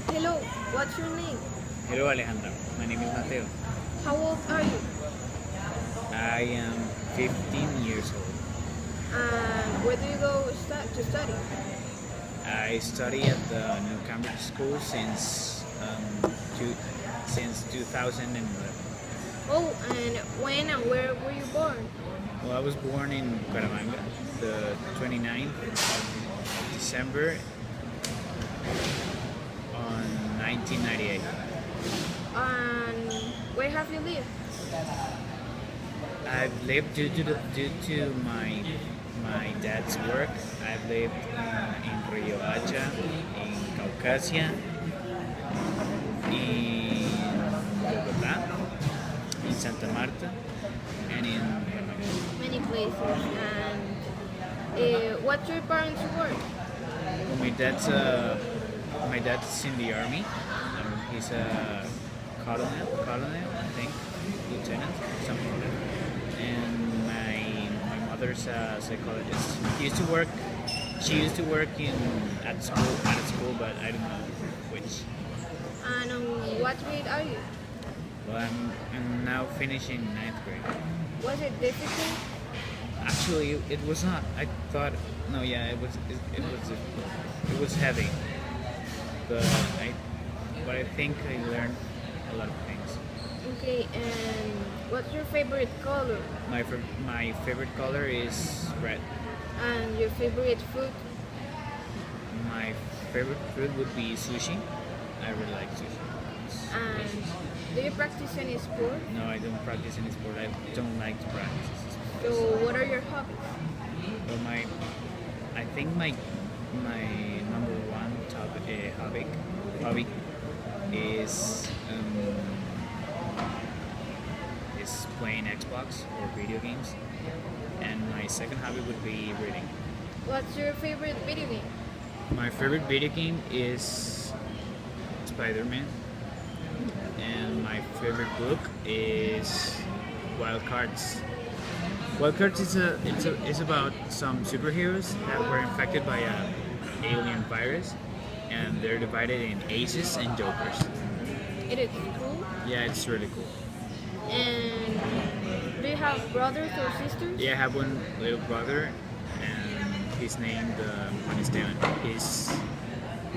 Hello, what's your name? Hello Alejandra, my name is Mateo. How old are you? I am 15 years old. And where do you go to study? I study at the New Cambridge School since 2011. Oh, and when and where were you born? Well, I was born in Bucaramanga, the 29th of December on 1998. And where have you lived? I've lived due to my dad's work. I've lived in Rio Hacha, in Caucasia, in Bogotá, in Santa Marta, and in Bucaramanga. Many places. And what's your parents' work? Well, my dad's in the army. He's a colonel, I think, lieutenant, something like that. And my mother's a psychologist. She used to work at a school, but I don't know which. And what grade are you? Well, I'm now finishing ninth grade. Was it difficult? Actually, it was not. I thought, no, yeah, it was heavy, but I think I learned a lot of things. Okay, and what's your favorite color? My favorite color is red. And your favorite food? My favorite food would be sushi. I really like sushi. It's And delicious. do you practice any sport? No, I don't practice any sport. I don't like to practice So sports. what are your hobbies? Well, I think my number one hobby is playing Xbox or video games, and my second hobby would be reading. What's your favorite video game? My favorite video game is Spider-Man, and my favorite book is Wild Cards. Wild Cards is about some superheroes that were infected by a alien virus, and they're divided in aces and jokers. It is cool. Yeah, it's really cool. And do you have brothers or sisters? Yeah, I have one little brother, and he's named Mateo. He's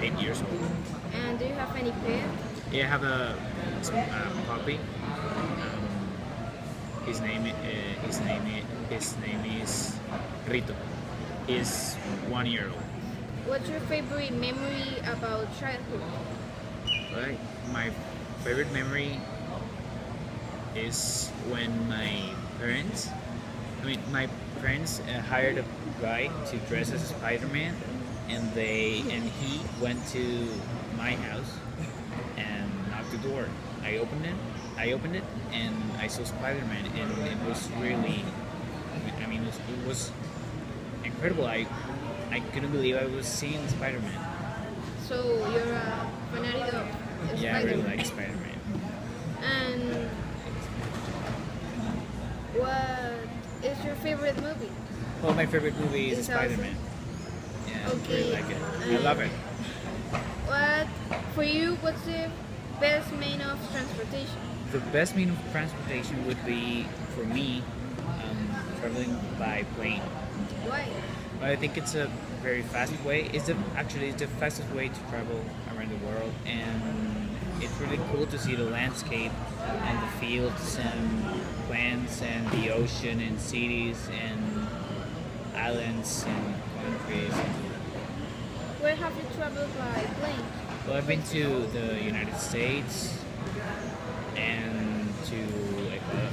8 years old. And do you have any pets? Yeah, I have a puppy. His name is Rito. He's 1 year old. What's your favorite memory about childhood? Right. My favorite memory is when my parents hired a guy to dress as Spider-Man, and he went to my house and knocked the door. I opened it, and I saw Spider-Man, and it was really, it was incredible. I couldn't believe I was seeing Spider-Man. So you're a fanatic of Yeah, I really Spider-Man. like Spider-Man. And what is your favorite movie? Well, my favorite movie is Is also- Spider-Man. Yeah, I Okay, really like it. I love it. What for you? What's the best mean of transportation? The best mean of transportation would be, for me, traveling by plane. Why? But I think it's a very fast way. It's the fastest way to travel around the world, and it's really cool to see the landscape and the fields and plants and the ocean and cities and islands and countries. Where have you traveled by plane? Well, I've been to the United States and to Ecuador.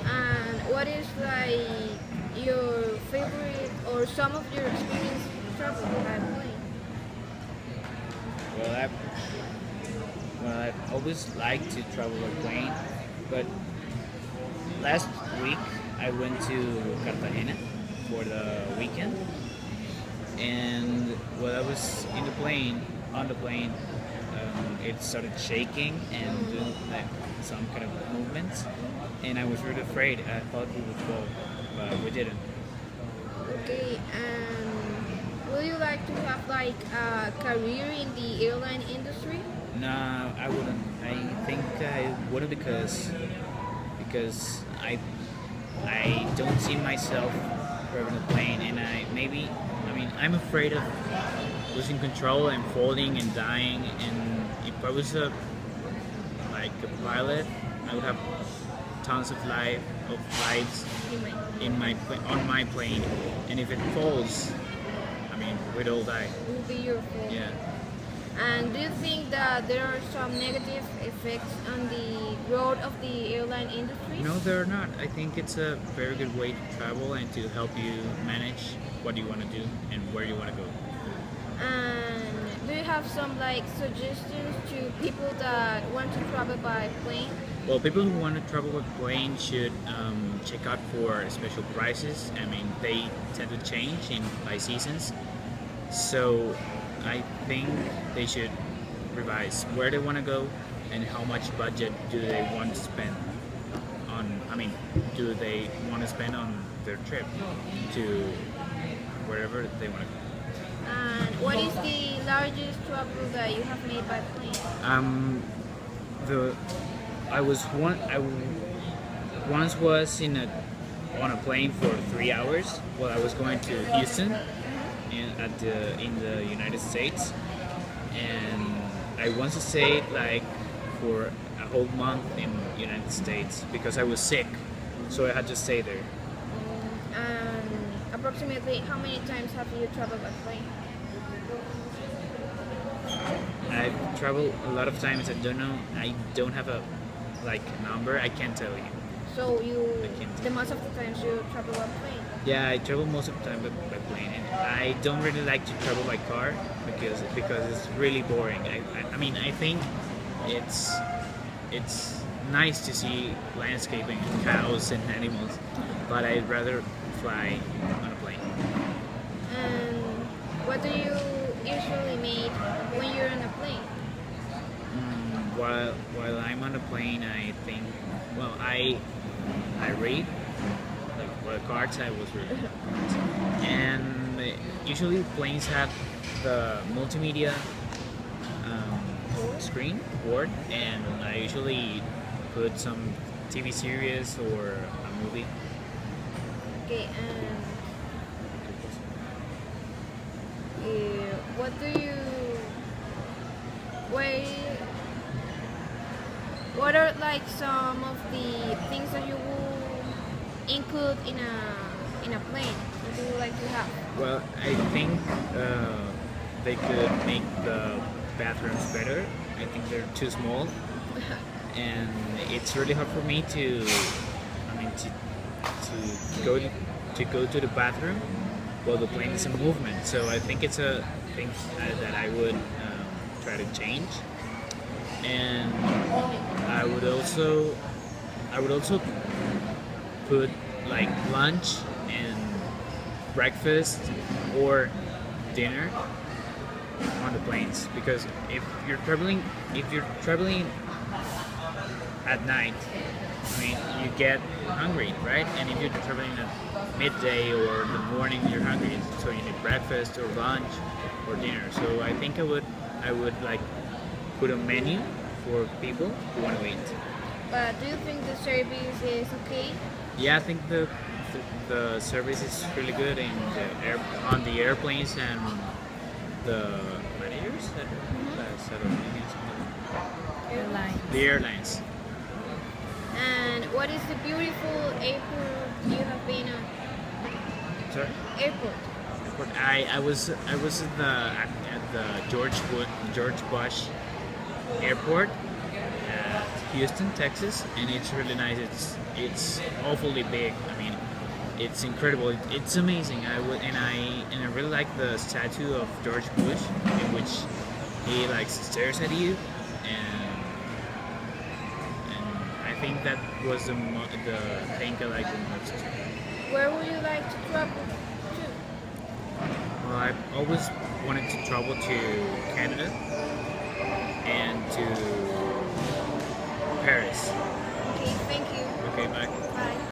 And what is like your favorite or some of your experience traveling by plane? Well, I've always liked to travel by plane, but last week I went to Cartagena for the weekend, and while I was on the plane, it started shaking and doing like some kind of movements, and I was really afraid. I thought we would fall, but we didn't. Okay, and would you like to have like a career in the airline industry? I wouldn't. I think I wouldn't because I don't see myself driving a plane, and I mean I'm afraid of losing control and falling and dying. And if I was a pilot, I would have tons of lives on my plane, and if it falls, I mean we'd all die. It will be your fault. Yeah. And do you think that there are some negative effects on the growth of the airline industry? No, they're not. I think it's a very good way to travel and to help you manage what you want to do and where you want to go. And do you have some like suggestions to people that want to travel by plane? Well, people who want to travel with plane should check out for special prices. I mean, they tend to change by seasons. So I think they should revise where they want to go and how much budget do they want to spend on. I mean, do they want to spend on their trip to wherever they want to go. And what is the largest travel that you have made by plane? The I was once was on a plane for 3 hours while I was going to Houston in the United States, and I once stayed like for a whole month in the United States because I was sick, so I had to stay there. And approximately how many times have you traveled by plane? I've traveled a lot of times. I don't have a number. I can't tell you. So can't. the most of the times you travel by plane? Yeah, I travel most of the time by plane, and I don't really like to travel by car because it's really boring. I mean, I think it's nice to see landscaping and cows and animals, but I'd rather fly on a plane. And what do you usually make when you're on a plane? While I'm on a plane, I think, well, I read, like what cards I was reading, and usually planes have the multimedia screen board, and I usually put some TV series or a movie. Okay, and what do you wait? What are like some of the things that you will include in a plane? What do you like to have? Well, I think they could make the bathrooms better. I think they're too small, and it's really hard for me to go to the bathroom while the plane is in movement. So I think it's a thing that I would try to change. And I would also put like lunch and breakfast or dinner on the planes, because if you're traveling at night, I mean you get hungry, right? And if you're traveling at midday or in the morning, you're hungry, so you need breakfast or lunch or dinner. So I think I would like put a menu for people who want to eat. But do you think the service is okay? Yeah, I think the service is really good on the airplanes and the managers Airline. the airlines. And what is the beautiful airport you have been on? Sorry? Airport. I was at the George Bush Airport at Houston, Texas, and it's really nice. It's awfully big. I mean, it's incredible. It's amazing. I really like the statue of George Bush, in which he like stares at you, and I think that was the thing I liked the most. Where would you like to travel to? Well, I've always wanted to travel to Canada and to Paris. Okay, thank you. Okay, bye. Bye.